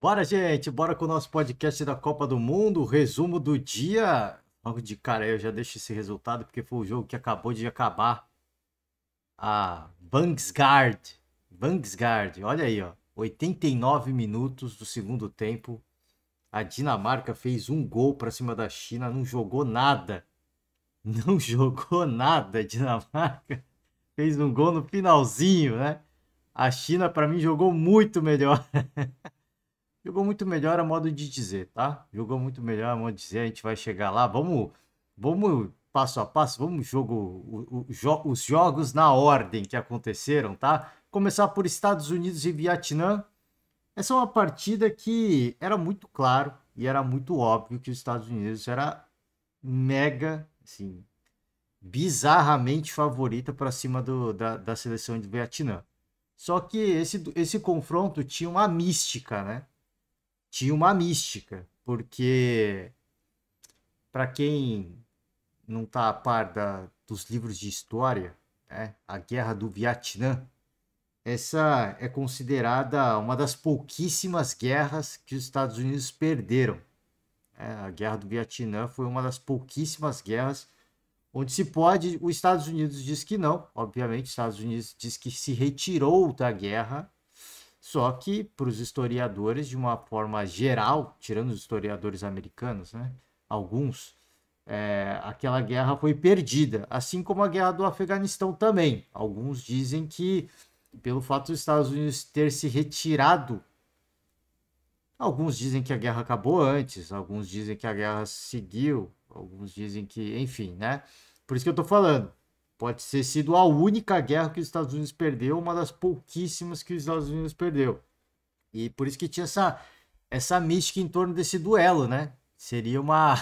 Bora, gente, bora com o nosso podcast da Copa do Mundo, resumo do dia. Logo de cara, eu já deixo esse resultado porque foi o jogo que acabou de acabar. A Vangsgaard, olha aí, ó, 89 minutos do segundo tempo. A Dinamarca fez um gol para cima da China, não jogou nada. Não jogou nada, a Dinamarca. Fez um gol no finalzinho, né? A China, para mim, jogou muito melhor. Jogou muito melhor a modo de dizer, tá? Jogou muito melhor a modo de dizer. A gente vai chegar lá. Vamos passo a passo. Vamos os jogos na ordem que aconteceram, tá? Começar por Estados Unidos e Vietnã. Essa é uma partida que era muito claro e era muito óbvio que os Estados Unidos era mega, assim, bizarramente favorita para cima da seleção de Vietnã. Só que esse confronto tinha uma mística, né? Tinha uma mística, porque para quem não está a par dos livros de história, né, a Guerra do Vietnã, essa é considerada uma das pouquíssimas guerras que os Estados Unidos perderam. A Guerra do Vietnã foi uma das pouquíssimas guerras onde se pode. Os Estados Unidos diz que não, obviamente, os Estados Unidos diz que se retirou da guerra. Só que para os historiadores, de uma forma geral, tirando os historiadores americanos, né, alguns, aquela guerra foi perdida, assim como a guerra do Afeganistão também. Alguns dizem que, pelo fato dos Estados Unidos ter se retirado, alguns dizem que a guerra acabou antes, alguns dizem que a guerra seguiu, alguns dizem que, enfim, né? Por isso que eu estou falando. Pode ter sido a única guerra que os Estados Unidos perdeu, uma das pouquíssimas que os Estados Unidos perdeu. E por isso que tinha essa mística em torno desse duelo, né? Seria uma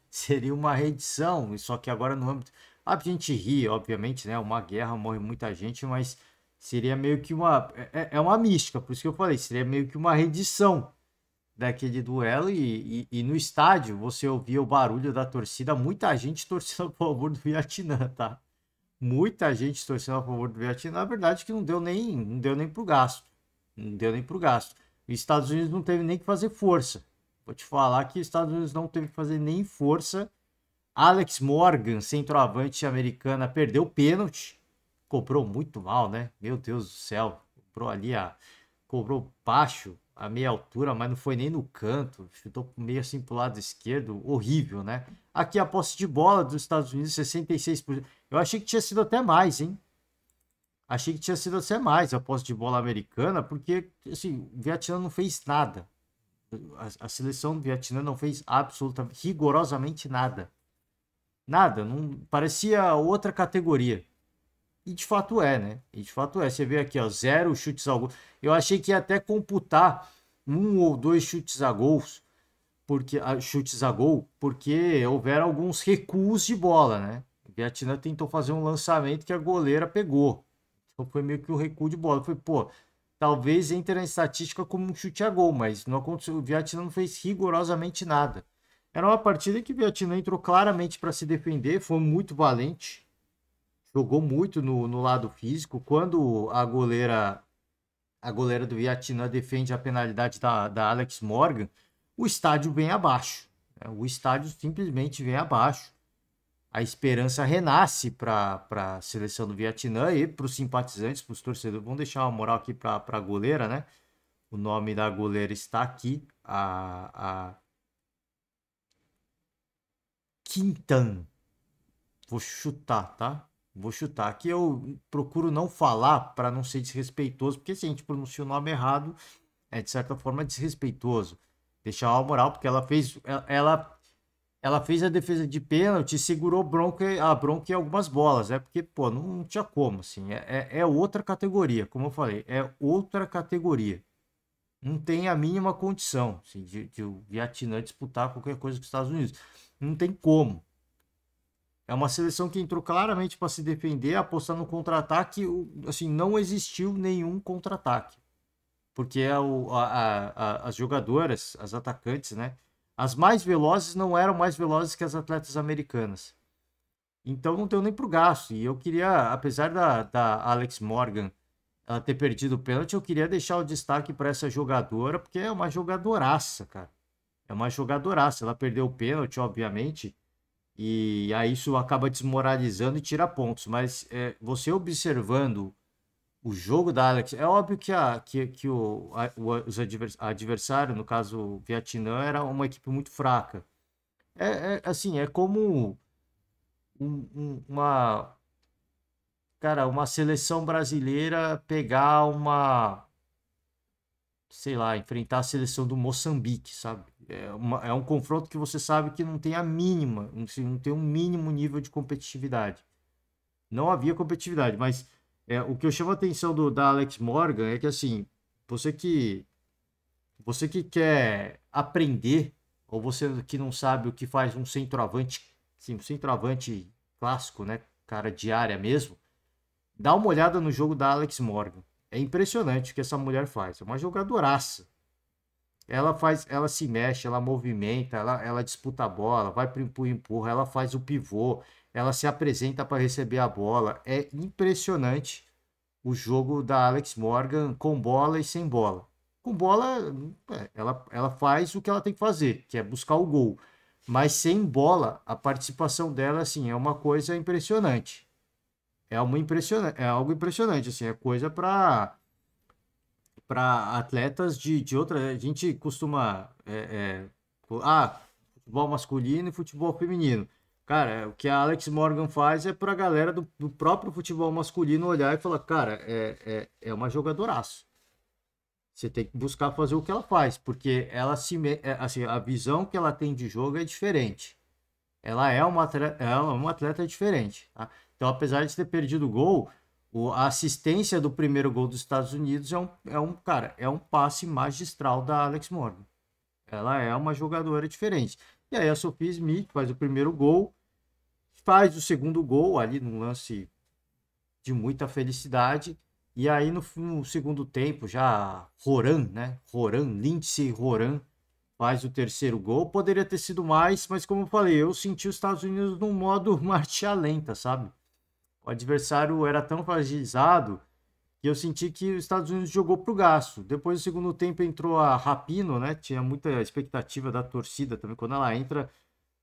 seria uma reedição, só que agora no âmbito. A gente ri, obviamente, né? Uma guerra morre muita gente, mas seria meio que uma. É uma mística, por isso que eu falei, seria meio que uma reedição daquele duelo. E no estádio você ouvia o barulho da torcida, muita gente torcendo a favor do Vietnã, tá? Muita gente torcendo a favor do Vietnã, na verdade que não deu nem pro gasto. Não deu nem pro gasto. Os Estados Unidos não teve nem que fazer força. Vou te falar que os Estados Unidos não teve que fazer nem força. Alex Morgan, centroavante americana, perdeu o pênalti. Cobrou muito mal, né? Meu Deus do céu. Cobrou baixo, a meia altura, mas não foi nem no canto. Chutou meio assim pro lado esquerdo. Horrível, né? Aqui a posse de bola dos Estados Unidos, 66%. Eu achei que tinha sido até mais, hein? Achei que tinha sido até mais a posse de bola americana, porque assim, o Vietnã não fez nada. A seleção do Vietnã não fez absolutamente, rigorosamente nada. Nada, não parecia outra categoria. E de fato é, né? E de fato é. Você vê aqui, ó, zero chutes ao gol. Eu achei que ia até computar um ou dois chutes a gols, chutes a gol, porque houveram alguns recuos de bola, né? O Vietnã tentou fazer um lançamento que a goleira pegou. Então foi meio que um recuo de bola. Foi, pô, talvez entre na estatística como um chute a gol, mas não aconteceu. O Vietnã não fez rigorosamente nada. Era uma partida que o Vietnã entrou claramente para se defender, foi muito valente, jogou muito no lado físico. Quando a goleira do Vietnã defende a penalidade da Alex Morgan, o estádio vem abaixo, né? O estádio simplesmente vem abaixo. A esperança renasce para a seleção do Vietnã e para os simpatizantes, para os torcedores. Vamos deixar uma moral aqui para a goleira, né? O nome da goleira está aqui, a Quintan. Vou chutar, tá? Vou chutar. Aqui eu procuro não falar para não ser desrespeitoso, porque se a gente pronuncia o nome errado, é de certa forma desrespeitoso. Deixar uma moral, porque ela fez a defesa de pênalti e segurou a bronca em algumas bolas, é porque, pô, não tinha como, assim, é outra categoria, como eu falei, é outra categoria. Não tem a mínima condição, assim, de o Vietnã disputar qualquer coisa com os Estados Unidos. Não tem como. É uma seleção que entrou claramente para se defender, apostar no contra-ataque, assim, não existiu nenhum contra-ataque porque as jogadoras, as atacantes, né? As mais velozes não eram mais velozes que as atletas americanas. Então não deu nem pro gasto. E eu queria, apesar da Alex Morgan ela ter perdido o pênalti, eu queria deixar o destaque para essa jogadora, porque é uma jogadoraça, cara. É uma jogadoraça. Ela perdeu o pênalti, obviamente, e aí isso acaba desmoralizando e tira pontos. Mas você observando o jogo da Alex, é óbvio que adversário, no caso o Vietnã, era uma equipe muito fraca. Assim, é como uma, cara, uma seleção brasileira pegar sei lá, enfrentar a seleção do Moçambique, sabe? É um confronto que você sabe que não tem a mínima, não tem um mínimo nível de competitividade. Não havia competitividade, mas o que eu chamo a atenção da Alex Morgan é que, assim, você que, você que quer aprender, ou você que não sabe o que faz um centroavante, sim, um centroavante clássico, né? Cara de área mesmo, dá uma olhada no jogo da Alex Morgan. É impressionante o que essa mulher faz. É uma jogadoraça. Ela se mexe, ela movimenta, ela disputa a bola, vai para empurra, ela faz o pivô, ela se apresenta para receber a bola. É impressionante o jogo da Alex Morgan com bola e sem bola. Com bola, ela faz o que ela tem que fazer, que é buscar o gol. Mas sem bola, a participação dela, assim, é uma coisa impressionante. É algo impressionante, assim, é coisa para atletas de outra. A gente costuma. Futebol masculino e futebol feminino. Cara, o que a Alex Morgan faz é para a galera do próprio futebol masculino olhar e falar: cara, é uma jogadoraça. Você tem que buscar fazer o que ela faz, porque assim, a visão que ela tem de jogo é diferente. Ela é uma atleta diferente, tá? Então, apesar de ter perdido o gol, a assistência do primeiro gol dos Estados Unidos cara, é um passe magistral da Alex Morgan. Ela é uma jogadora diferente. E aí a Sophie Smith faz o primeiro gol, faz o segundo gol ali num lance de muita felicidade. E aí no segundo tempo, já Roran, né? Lindsay Roran faz o terceiro gol. Poderia ter sido mais, mas como eu falei, eu senti os Estados Unidos num modo marcha lenta, sabe? O adversário era tão fragilizado que eu senti que os Estados Unidos jogou pro gasto. Depois do segundo tempo entrou a Rapinoe, né? Tinha muita expectativa da torcida também. Quando ela entra,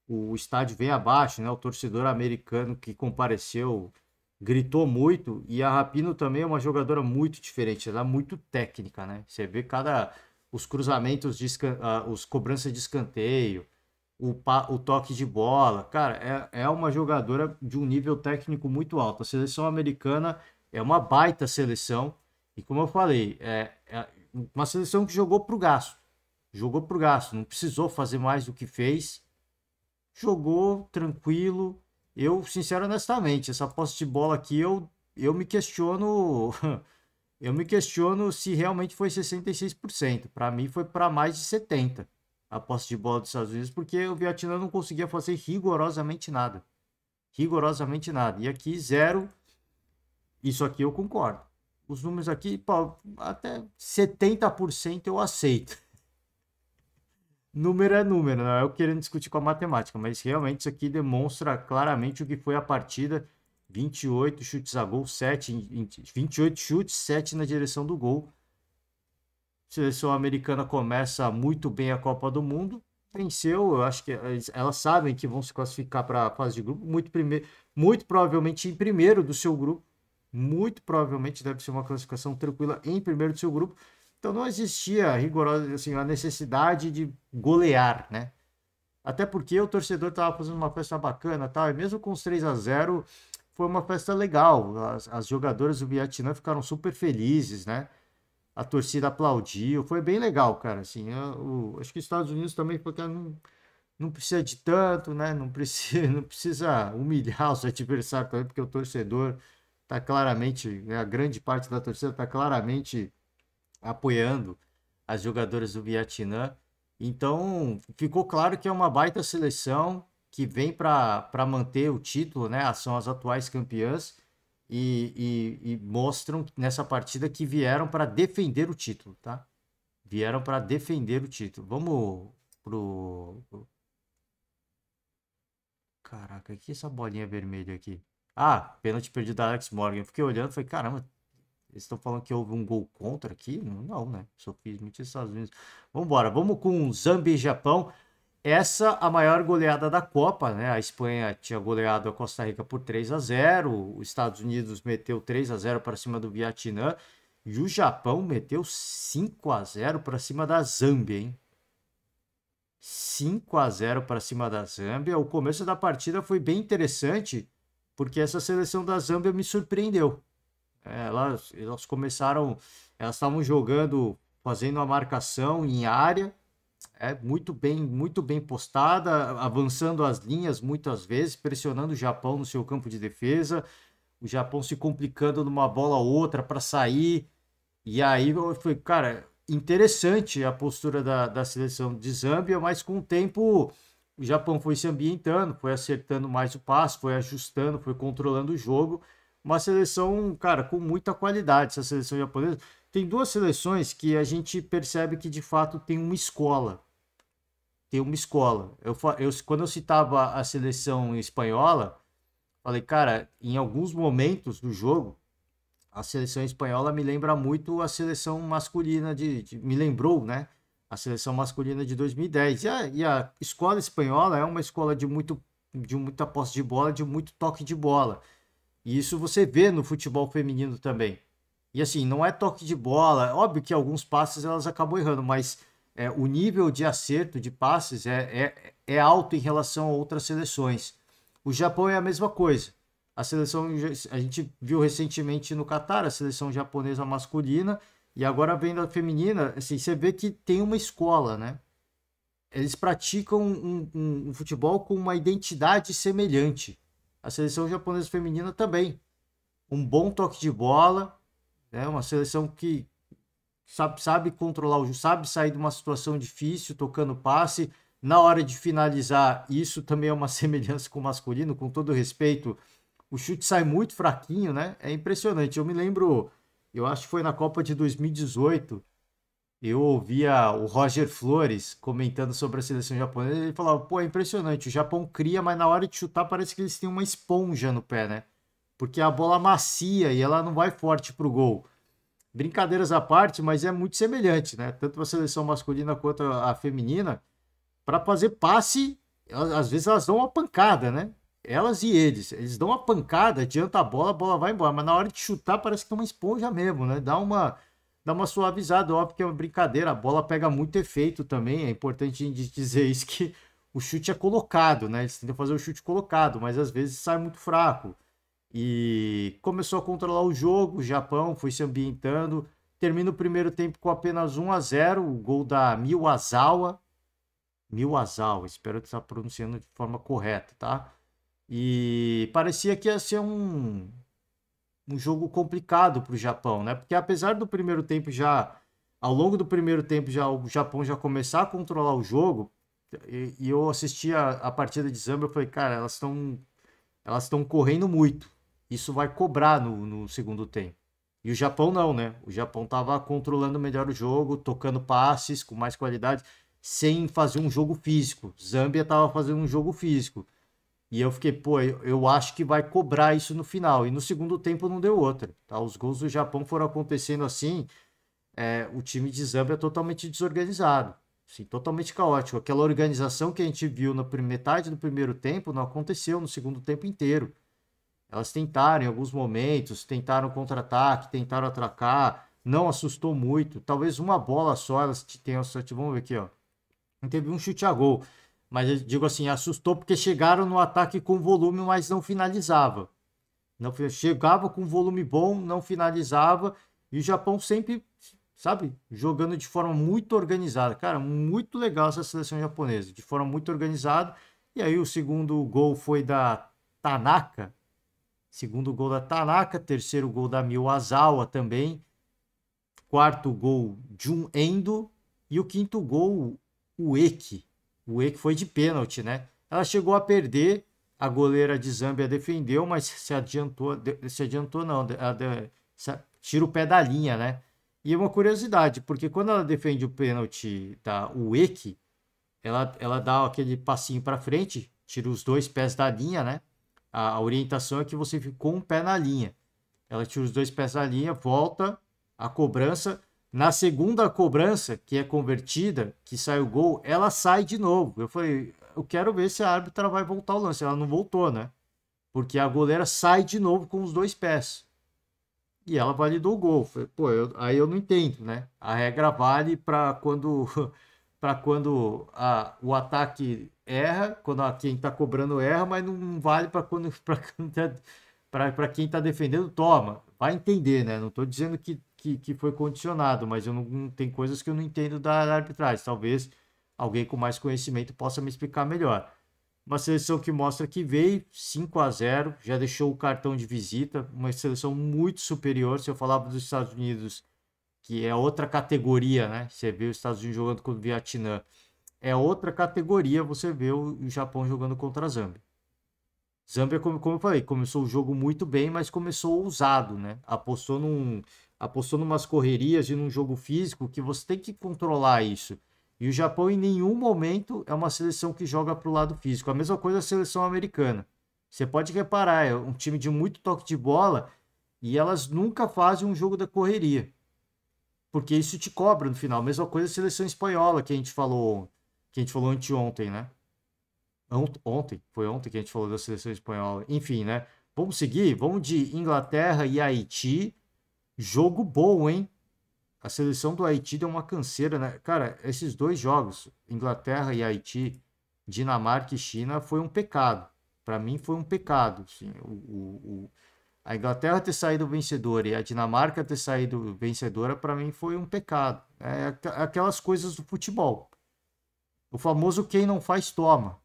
o estádio vem abaixo, né? O torcedor americano que compareceu gritou muito. E a Rapinoe também é uma jogadora muito diferente. Ela é muito técnica, né? Você vê os cruzamentos, os cobranças de escanteio, o toque de bola. Cara, é uma jogadora de um nível técnico muito alto. A seleção americana é uma baita seleção. E como eu falei, é uma seleção que jogou pro gasto. Jogou pro gasto, não precisou fazer mais do que fez. Jogou tranquilo. Eu, sincero, honestamente, essa posse de bola aqui, eu me questiono. Eu me questiono se realmente foi 66%. Para mim, foi para mais de 70% a posse de bola dos Estados Unidos, porque o Vietnã não conseguia fazer rigorosamente nada. Rigorosamente nada. E aqui, zero. Isso aqui eu concordo. Os números aqui, pô, até 70% eu aceito. Número é número, não é eu querendo discutir com a matemática, mas realmente isso aqui demonstra claramente o que foi a partida. 28 chutes a gol, 28 chutes, 7 na direção do gol. A seleção americana começa muito bem a Copa do Mundo, venceu, eu acho que elas sabem que vão se classificar para a fase de grupo, muito provavelmente em primeiro do seu grupo, muito provavelmente deve ser uma classificação tranquila em primeiro do seu grupo. Então não existia rigorosa assim, a necessidade de golear, né? Até porque o torcedor estava fazendo uma festa bacana, tal, e mesmo com os 3-0 foi uma festa legal. As jogadoras do Vietnã ficaram super felizes, né? A torcida aplaudiu, foi bem legal, cara. Assim, acho que os Estados Unidos também porque não precisa de tanto, né? Não precisa, não precisa humilhar os adversários também, porque o torcedor está claramente, né, a grande parte da torcida está claramente apoiando as jogadoras do Vietnã. Então, ficou claro que é uma baita seleção que vem para manter o título, né? São as atuais campeãs e mostram nessa partida que vieram para defender o título, tá? Vieram para defender o título. Vamos pro. Caraca, o que é essa bolinha vermelha aqui? Ah, pênalti perdido da Alex Morgan. Eu fiquei olhando e falei, caramba, Eles estão falando que houve um gol contra aqui? Não, né? Só fiz muitos Estados Unidos. Vamos embora, vamos com Zâmbia e Japão. Essa a maior goleada da Copa, né? A Espanha tinha goleado a Costa Rica por 3-0, os Estados Unidos meteu 3-0 para cima do Vietnã e o Japão meteu 5-0 para cima da Zâmbia, hein? 5-0 para cima da Zâmbia. O começo da partida foi bem interessante, porque essa seleção da Zâmbia me surpreendeu. Elas começaram, elas estavam jogando, fazendo a marcação em área, muito bem postada, avançando as linhas muitas vezes, pressionando o Japão no seu campo de defesa, o Japão se complicando numa bola ou outra para sair, e aí foi, cara, interessante a postura da seleção de Zâmbia, mas com o tempo o Japão foi se ambientando, foi acertando mais o passe, foi ajustando, foi controlando o jogo. Uma seleção, cara, com muita qualidade, essa seleção japonesa. Tem duas seleções que a gente percebe que de fato tem uma escola. Tem uma escola. Quando eu citava a seleção espanhola, falei, cara, em alguns momentos do jogo, a seleção espanhola me lembra muito a seleção masculina me lembrou, né? A seleção masculina de 2010. E a escola espanhola é uma escola de muita posse de bola, de muito toque de bola. E isso você vê no futebol feminino também. E assim, não é toque de bola. Óbvio que alguns passes elas acabam errando, mas o nível de acerto de passes é alto em relação a outras seleções. O Japão é a mesma coisa. A seleção, a gente viu recentemente no Catar, a seleção japonesa masculina, e agora vendo a feminina, assim, você vê que tem uma escola, né? Eles praticam um futebol com uma identidade semelhante. A seleção japonesa feminina também. Um bom toque de bola, né? Uma seleção que sabe controlar o jogo, sabe sair de uma situação difícil, tocando passe. Na hora de finalizar, isso também é uma semelhança com o masculino, com todo respeito. O chute sai muito fraquinho, né? É impressionante. Eu me lembro, eu acho que foi na Copa de 2018, eu ouvia o Roger Flores comentando sobre a seleção japonesa. Ele falava, pô, é impressionante. O Japão cria, mas na hora de chutar parece que eles têm uma esponja no pé, né? Porque a bola macia e ela não vai forte pro gol. Brincadeiras à parte, mas é muito semelhante, né? Tanto a seleção masculina quanto a feminina. Para fazer passe, às vezes elas dão uma pancada, né? Elas e eles dão uma pancada, adianta a bola vai embora. Mas na hora de chutar parece que tem uma esponja mesmo, né? Dá uma suavizada, óbvio que é uma brincadeira, a bola pega muito efeito também, é importante dizer isso, que o chute é colocado, né? Eles tentam fazer o chute colocado, mas às vezes sai muito fraco. E começou a controlar o jogo, o Japão foi se ambientando, termina o primeiro tempo com apenas 1-0, o gol da Miyazawa, espero que está pronunciando de forma correta, tá? E parecia que ia ser um jogo complicado para o Japão, né? Porque apesar do primeiro tempo ao longo do primeiro tempo o Japão já começar a controlar o jogo, e eu assisti a partida de Zâmbia, eu falei, cara, elas estão correndo muito. Isso vai cobrar no segundo tempo. E o Japão não, né? O Japão estava controlando melhor o jogo, tocando passes com mais qualidade, sem fazer um jogo físico. Zâmbia estava fazendo um jogo físico. E eu fiquei, pô, eu acho que vai cobrar isso no final. E no segundo tempo não deu outra. Tá? Os gols do Japão foram acontecendo assim. O time de Zâmbia é totalmente desorganizado. Assim, totalmente caótico. Aquela organização que a gente viu na metade do primeiro tempo não aconteceu no segundo tempo inteiro. Elas tentaram em alguns momentos, tentaram contra-ataque, tentaram atracar, não assustou muito. Talvez uma bola só elas tenham sorte. Vamos ver aqui, ó. Não teve um chute a gol. Mas eu digo assim, assustou porque chegaram no ataque com volume, mas não finalizava. Não, chegava com volume bom, não finalizava. E o Japão sempre, sabe, jogando de forma muito organizada. Cara, muito legal essa seleção japonesa, de forma muito organizada. E aí o segundo gol foi da Tanaka. Segundo gol da Tanaka, terceiro gol da Miyazawa também. Quarto gol, Jun Endo. E o quinto gol, o Eki. O Eki foi de pênalti, né? Ela chegou a perder, a goleira de Zâmbia defendeu, mas se adiantou não, tira o pé da linha, né? E é uma curiosidade, porque quando ela defende o pênalti o Eki, ela dá aquele passinho para frente, tira os dois pés da linha, né? A orientação é que você ficou um pé na linha. Ela tira os 2 pés da linha, volta a cobrança. Na segunda cobrança, que é convertida, que sai o gol, ela sai de novo. Eu falei, eu quero ver se a árbitra vai voltar o lance. Ela não voltou, né? Porque a goleira sai de novo com os 2 pés. E ela validou o gol. Falei, pô, aí eu não entendo, né? A regra vale para quando, para quando o ataque erra, quando quem está cobrando erra, mas não vale para quando para quem está defendendo toma. Vai entender, né? Não estou dizendo que foi condicionado, mas eu não tem coisas que eu não entendo da arbitragem. Talvez alguém com mais conhecimento possa me explicar melhor. Uma seleção que mostra que veio 5-0, já deixou o cartão de visita, uma seleção muito superior. Se eu falava dos Estados Unidos, que é outra categoria, né? Você vê os Estados Unidos jogando contra o Vietnã, é outra categoria você vê o Japão jogando contra a Zâmbia. Zâmbia, como eu falei, começou o jogo muito bem, mas começou ousado, né? Apostou numas correrias e num jogo físico que você tem que controlar isso. E o Japão em nenhum momento é uma seleção que joga para o lado físico. A mesma coisa a seleção americana. Você pode reparar, é um time de muito toque de bola e elas nunca fazem um jogo da correria. Porque isso te cobra no final. A mesma coisa a seleção espanhola que a gente falou anteontem, né? Foi ontem que a gente falou da seleção espanhola. Enfim, né? Vamos seguir? Vamos de Inglaterra e Haiti. Jogo bom, hein? A seleção do Haiti deu uma canseira, né? Cara, esses 2 jogos, Inglaterra e Haiti, Dinamarca e China, foi um pecado. Para mim foi um pecado. Assim, a Inglaterra ter saído vencedora e a Dinamarca ter saído vencedora, para mim foi um pecado. É aquelas coisas do futebol. O famoso quem não faz, toma.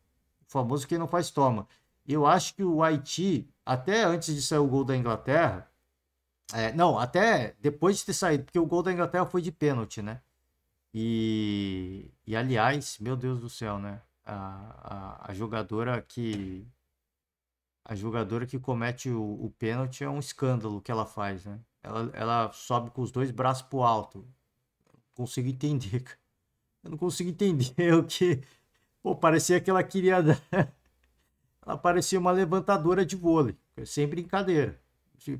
O famoso quem não faz, toma. Eu acho que o Haiti, até antes de sair o gol da Inglaterra, não, até depois de ter saído, porque o gol da Inglaterra foi de pênalti, né? E aliás, meu Deus do céu, né? A jogadora que comete o pênalti é um escândalo que ela faz, né? Ela sobe com os 2 braços pro alto. Não consigo entender, cara. Eu não consigo entender o que. Pô, parecia que ela queria. Ela parecia uma levantadora de vôlei, sem brincadeira.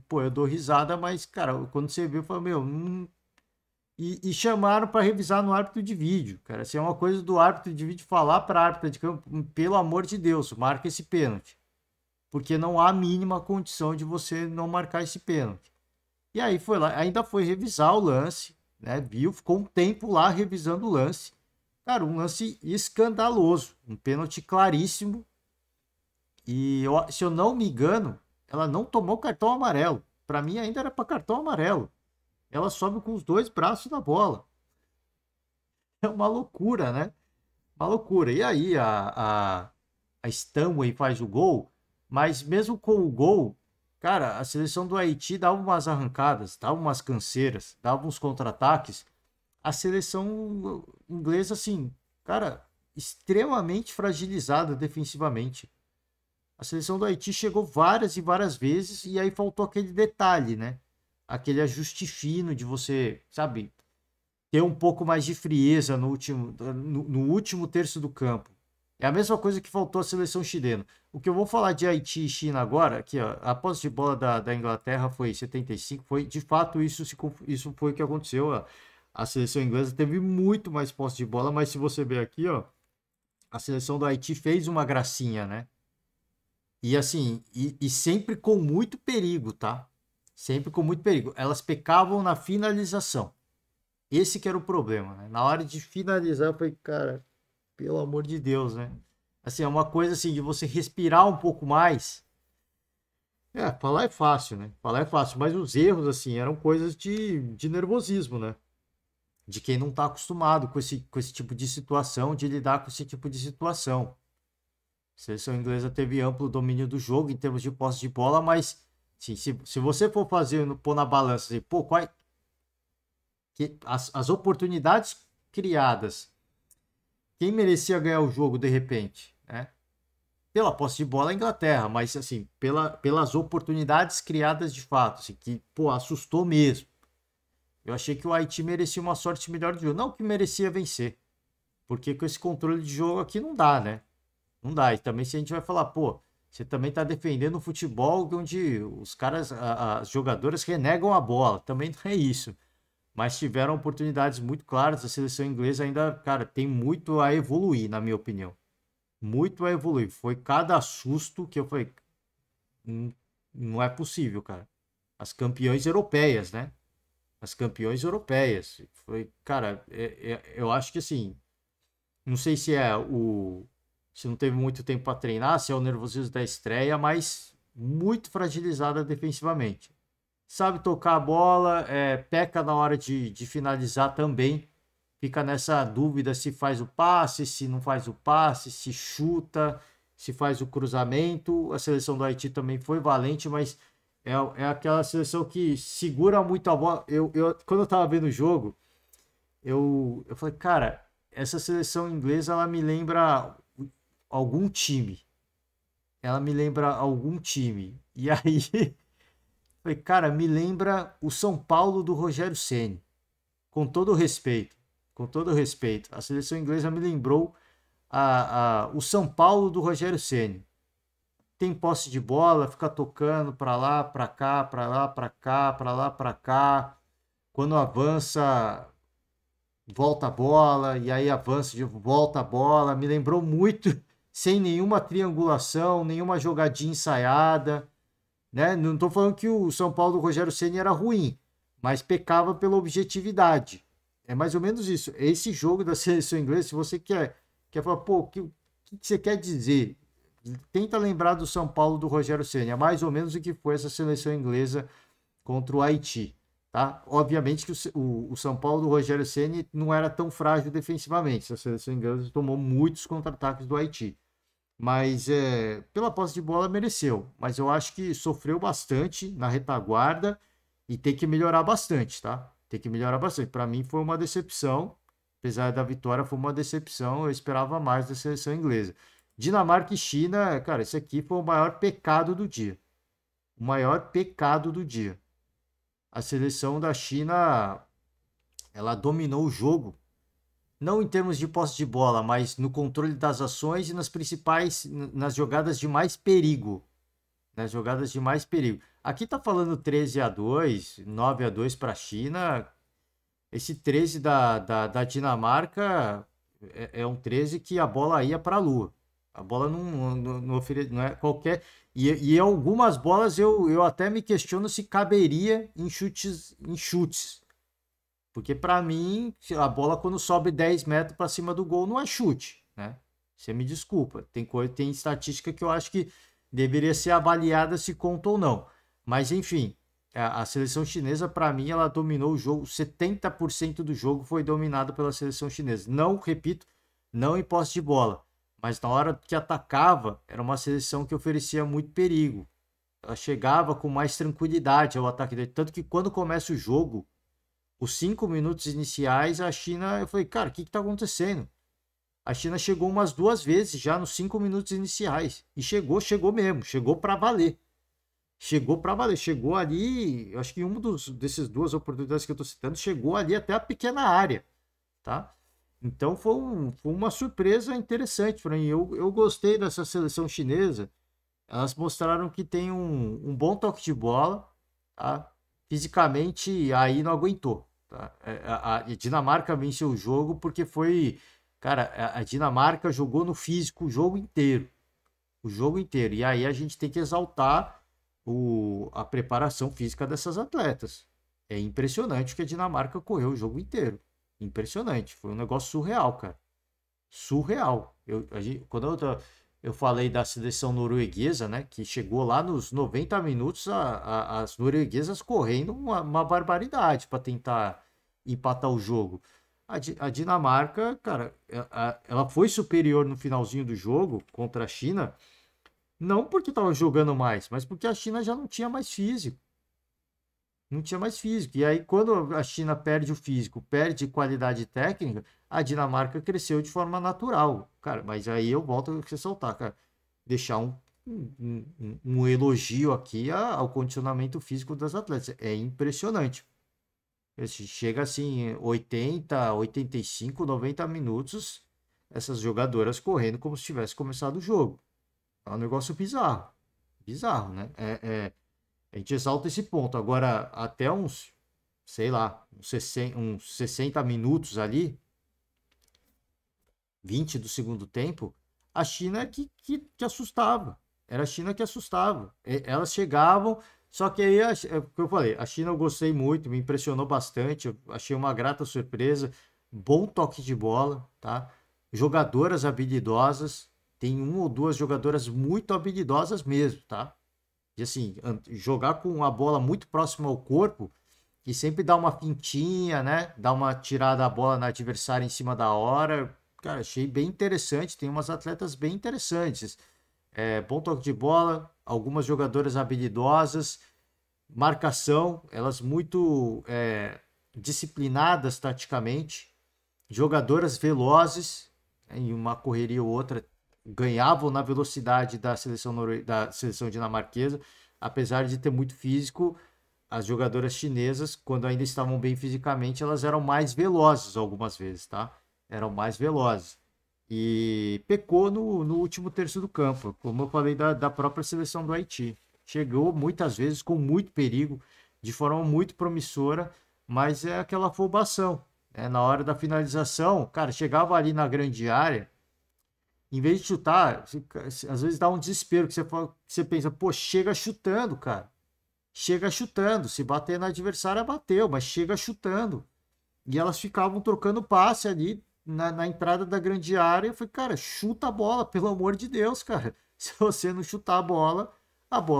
Pô, eu dou risada, mas, cara, quando você viu, eu falo, meu. E chamaram para revisar no árbitro de vídeo, cara. Se é uma coisa do árbitro de vídeo falar para árbitro de campo, pelo amor de Deus, marca esse pênalti. Porque não há a mínima condição de você não marcar esse pênalti. E aí foi lá, ainda foi revisar o lance, né? Viu, ficou um tempo lá revisando o lance. Cara, um lance escandaloso, um pênalti claríssimo. E se eu não me engano, ela não tomou cartão amarelo. Para mim ainda era para cartão amarelo. Ela sobe com os 2 braços na bola. É uma loucura, né? Uma loucura. E aí a Stanway faz o gol, mas mesmo com o gol, cara, a seleção do Haiti dava umas arrancadas, dava umas canseiras, dava uns contra-ataques. A seleção inglesa, assim, cara, extremamente fragilizada defensivamente. A seleção do Haiti chegou várias e várias vezes e aí faltou aquele detalhe, né? Aquele ajuste fino de você, sabe, ter um pouco mais de frieza no último terço do campo. É a mesma coisa que faltou à seleção chilena. O que eu vou falar de Haiti e China agora, aqui, ó, a posse de bola da Inglaterra foi 75, foi de fato isso foi o que aconteceu. Ó. A seleção inglesa teve muito mais posse de bola, mas se você ver aqui, ó, a seleção do Haiti fez uma gracinha, né? E assim, e sempre com muito perigo, tá? Sempre com muito perigo. Elas pecavam na finalização. Esse que era o problema, né? Na hora de finalizar, eu falei, cara, pelo amor de Deus, né? Assim, é uma coisa assim de você respirar um pouco mais. Falar é fácil, né? Falar é fácil, mas os erros, assim, eram coisas de nervosismo, né? De quem não tá acostumado com esse tipo de situação, de lidar com esse tipo de situação. A seleção inglesa teve amplo domínio do jogo em termos de posse de bola, mas assim, se você for pôr na balança, assim, pô, as oportunidades criadas, quem merecia ganhar o jogo de repente, né? Pela posse de bola a Inglaterra, mas assim, pelas oportunidades criadas de fato, assim, que, pô, assustou mesmo. Eu achei que o Haiti merecia uma sorte melhor do jogo, não que merecia vencer, porque com esse controle de jogo aqui não dá, né? Não dá. E também se a gente vai falar, pô, Você também está defendendo um futebol onde os caras, as jogadoras renegam a bola. Também não é isso. Mas tiveram oportunidades muito claras. A seleção inglesa ainda, cara, tem muito a evoluir, na minha opinião. Muito a evoluir. Foi cada susto que eu falei, não é possível, cara. As campeões europeias, né? As campeões europeias. Foi, cara, eu acho que assim, não sei se é o. Se não teve muito tempo para treinar, se é o nervosismo da estreia, mas muito fragilizada defensivamente. Sabe tocar a bola, peca na hora de finalizar também. Fica nessa dúvida se faz o passe, se não faz o passe, se chuta, se faz o cruzamento. A seleção do Haiti também foi valente, mas é aquela seleção que segura muito a bola. Quando eu tava vendo o jogo, eu falei, cara, essa seleção inglesa ela me lembra algum time. Ela me lembra algum time. E aí, falei, cara, me lembra o São Paulo do Rogério Ceni. Com todo o respeito. Com todo o respeito. A seleção inglesa me lembrou o São Paulo do Rogério Ceni. Tem posse de bola, fica tocando para lá, para cá, para lá, para cá, para lá, para cá. Quando avança, volta a bola, e aí avança de volta a bola. Me lembrou muito, sem nenhuma triangulação, nenhuma jogadinha ensaiada, né? Não estou falando que o São Paulo do Rogério Ceni era ruim, mas pecava pela objetividade. É mais ou menos isso. Esse jogo da seleção inglesa, se você quer falar, pô, o que você quer dizer? Tenta lembrar do São Paulo do Rogério Ceni. É mais ou menos o que foi essa seleção inglesa contra o Haiti. Tá? Obviamente que o São Paulo do Rogério Ceni não era tão frágil defensivamente. A seleção inglesa tomou muitos contra-ataques do Haiti. Mas pela posse de bola mereceu. Mas eu acho que sofreu bastante na retaguarda e tem que melhorar bastante, tá? Tem que melhorar bastante. Para mim foi uma decepção. Apesar da vitória, foi uma decepção. Eu esperava mais da seleção inglesa. Dinamarca e China, cara, esse aqui foi o maior pecado do dia. O maior pecado do dia. A seleção da China, ela dominou o jogo, não em termos de posse de bola, mas no controle das ações e nas jogadas de mais perigo. Nas jogadas de mais perigo. Aqui tá falando 13-2, 9-2 para a China. Esse 13 da Dinamarca é um 13 que a bola ia para a lua. A bola não é qualquer. E algumas bolas eu até me questiono se caberia em chutes. Porque para mim, a bola quando sobe 10 metros para cima do gol não é chute, né? Você me desculpa. Tem estatística que eu acho que deveria ser avaliada se conta ou não. Mas enfim, a seleção chinesa, para mim, ela dominou o jogo. 70% do jogo foi dominado pela seleção chinesa. Não, repito, não em posse de bola. Mas na hora que atacava, era uma seleção que oferecia muito perigo. Ela chegava com mais tranquilidade ao ataque dele. Tanto que quando começa o jogo, os 5 minutos iniciais, a China, eu falei, cara, o que está acontecendo? A China chegou umas 2 vezes já nos 5 minutos iniciais. E chegou mesmo, chegou para valer. Chegou para valer, chegou ali, eu acho que em uma desses 2 oportunidades que eu estou citando, chegou ali até a pequena área, tá? Então foi uma surpresa interessante para mim. Eu gostei dessa seleção chinesa. Elas mostraram que tem um bom toque de bola, tá? Fisicamente aí não aguentou, tá? A Dinamarca venceu o jogo porque foi, cara, a Dinamarca jogou no físico o jogo inteiro, e aí a gente tem que exaltar a preparação física dessas atletas. É impressionante o que a Dinamarca correu o jogo inteiro, impressionante, foi um negócio surreal, cara, surreal. Quando eu falei da seleção norueguesa, né, que chegou lá nos 90 minutos, as norueguesas correndo uma barbaridade para tentar empatar o jogo. A Dinamarca, cara, ela foi superior no finalzinho do jogo contra a China, não porque estava jogando mais, mas porque a China já não tinha mais físico. Não tinha mais físico. E aí, quando a China perde o físico, perde qualidade técnica, a Dinamarca cresceu de forma natural. Cara, mas aí eu volto a ressaltar, cara. Deixar um elogio aqui ao condicionamento físico das atletas. É impressionante. Chega assim, 80, 85, 90 minutos, essas jogadoras correndo como se tivesse começado o jogo. É um negócio bizarro. Bizarro, né? A gente exalta esse ponto. Agora, até uns, sei lá, uns 60 minutos ali, 20 do segundo tempo, a China que assustava. Era a China que assustava. Elas chegavam, só que aí, é o que eu falei, a China eu gostei muito, me impressionou bastante, eu achei uma grata surpresa, bom toque de bola, tá? Jogadoras habilidosas, tem uma ou duas jogadoras muito habilidosas mesmo, tá? E assim, jogar com a bola muito próxima ao corpo e sempre dar uma fintinha, né? Dar uma tirada da bola na adversária em cima da hora. Cara, achei bem interessante. Tem umas atletas bem interessantes. Bom toque de bola, algumas jogadoras habilidosas, marcação, elas muito disciplinadas taticamente, jogadoras velozes, em uma correria ou outra, ganhavam na velocidade da seleção dinamarquesa, apesar de ter muito físico. As jogadoras chinesas, quando ainda estavam bem fisicamente, elas eram mais velozes algumas vezes, tá? Eram mais velozes. E pecou no último terço do campo, como eu falei da própria seleção do Haiti. Chegou muitas vezes com muito perigo, de forma muito promissora, mas é aquela afobação. Na hora da finalização, cara, chegava ali na grande área, em vez de chutar, às vezes dá um desespero, que você pensa, pô, chega chutando, cara. Chega chutando. Se bater na adversária, bateu, mas chega chutando. E elas ficavam trocando passe ali na entrada da grande área. Eu falei, cara, chuta a bola, pelo amor de Deus, cara. Se você não chutar a bola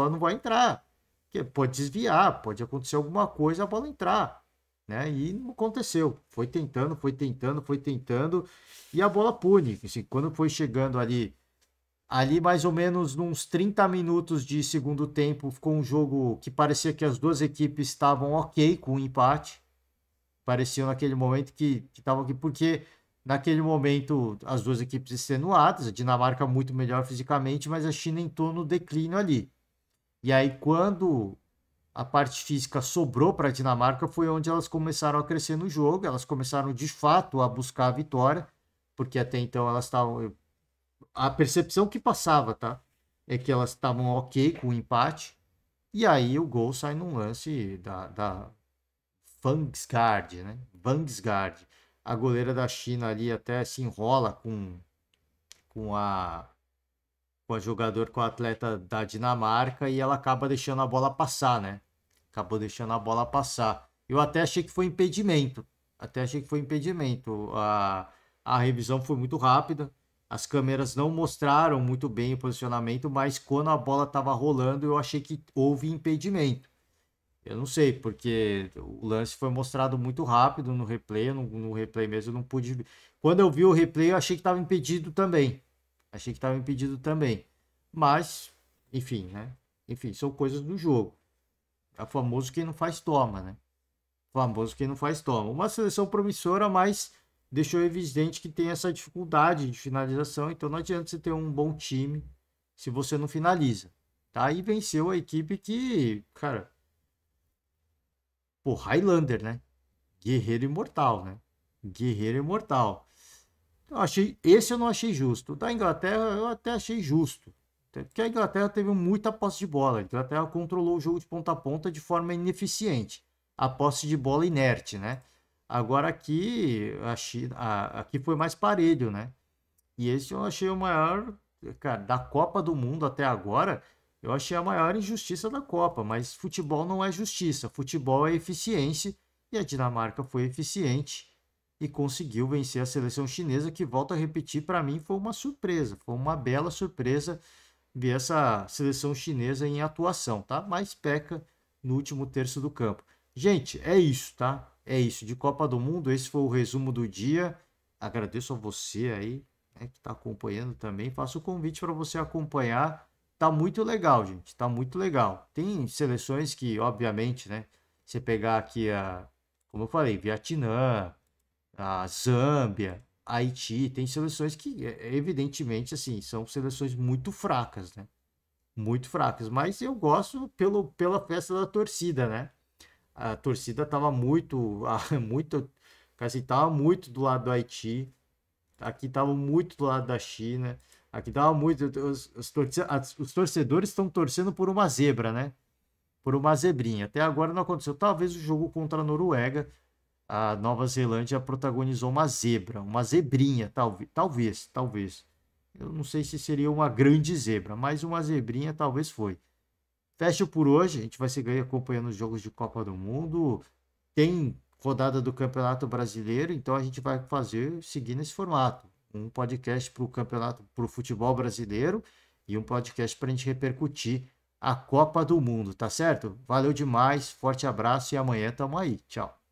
não vai entrar. Porque pode desviar, pode acontecer alguma coisa, a bola entrar. Né? E não aconteceu. Foi tentando, foi tentando, foi tentando. E a bola pune. Assim, quando foi chegando ali mais ou menos uns 30 minutos de segundo tempo, ficou um jogo que parecia que as duas equipes estavam ok com o empate. Parecia naquele momento que estavam aqui, porque naquele momento as duas equipes extenuadas, a Dinamarca muito melhor fisicamente, mas a China entrou no declínio ali. E aí, quando a parte física sobrou para a Dinamarca, foi onde elas começaram a crescer no jogo, elas começaram de fato a buscar a vitória, porque até então elas estavam. A percepção que passava, tá? É que elas estavam ok com o empate. E aí o gol sai num lance da Vangsgaard, né? Vangsgaard. A goleira da China ali até se enrola com a com a jogador, com a atleta da Dinamarca e ela acaba deixando a bola passar, né? Acabou deixando a bola passar. Eu até achei que foi impedimento. Até achei que foi impedimento. A revisão foi muito rápida. As câmeras não mostraram muito bem o posicionamento, mas quando a bola estava rolando, eu achei que houve impedimento. Eu não sei, porque o lance foi mostrado muito rápido no replay, no replay mesmo eu não pude. Quando eu vi o replay, eu achei que estava impedido também. Achei que estava impedido também. Mas, enfim, né? Enfim, são coisas do jogo. É o famoso quem não faz toma, né? O famoso quem não faz toma. Uma seleção promissora, mas deixou evidente que tem essa dificuldade de finalização, então não adianta você ter um bom time se você não finaliza. Tá? E venceu a equipe que, cara, pô, Highlander, né? Guerreiro imortal, né? Guerreiro imortal. Esse eu não achei justo. O da Inglaterra eu até achei justo. Porque a Inglaterra teve muita posse de bola. A Inglaterra controlou o jogo de ponta a ponta de forma ineficiente. A posse de bola inerte, né? Agora aqui, aqui foi mais parelho, né? E esse eu achei o maior, cara, da Copa do Mundo até agora, eu achei a maior injustiça da Copa. Mas futebol não é justiça, futebol é eficiência. E a Dinamarca foi eficiente e conseguiu vencer a seleção chinesa, que, volto a repetir, para mim foi uma surpresa, foi uma bela surpresa ver essa seleção chinesa em atuação, tá? Mas peca no último terço do campo. Gente, é isso, tá? É isso. De Copa do Mundo, esse foi o resumo do dia. Agradeço a você aí, né, que está acompanhando também. Faço o convite para você acompanhar. Tá muito legal, gente. Tá muito legal. Tem seleções que, obviamente, né? Você pegar aqui como eu falei, Vietnã, a Zâmbia, Haiti, tem seleções que, evidentemente, assim, são seleções muito fracas, né? Muito fracas, mas eu gosto pela festa da torcida, né? A torcida tava muito, muito, assim, tava muito do lado do Haiti, aqui tava muito do lado da China. Aqui dá muito. Os torcedores estão torcendo por uma zebra, né? Por uma zebrinha. Até agora não aconteceu. Talvez o jogo contra a Noruega, a Nova Zelândia protagonizou uma zebra, uma zebrinha, talvez. Eu não sei se seria uma grande zebra, mas uma zebrinha talvez foi. Fecho por hoje. A gente vai seguir acompanhando os jogos de Copa do Mundo. Tem rodada do Campeonato Brasileiro, então a gente vai seguir nesse formato. Um podcast para o campeonato, para o futebol brasileiro e um podcast para a gente repercutir a Copa do Mundo, tá certo? Valeu demais, forte abraço e amanhã tamo aí. Tchau.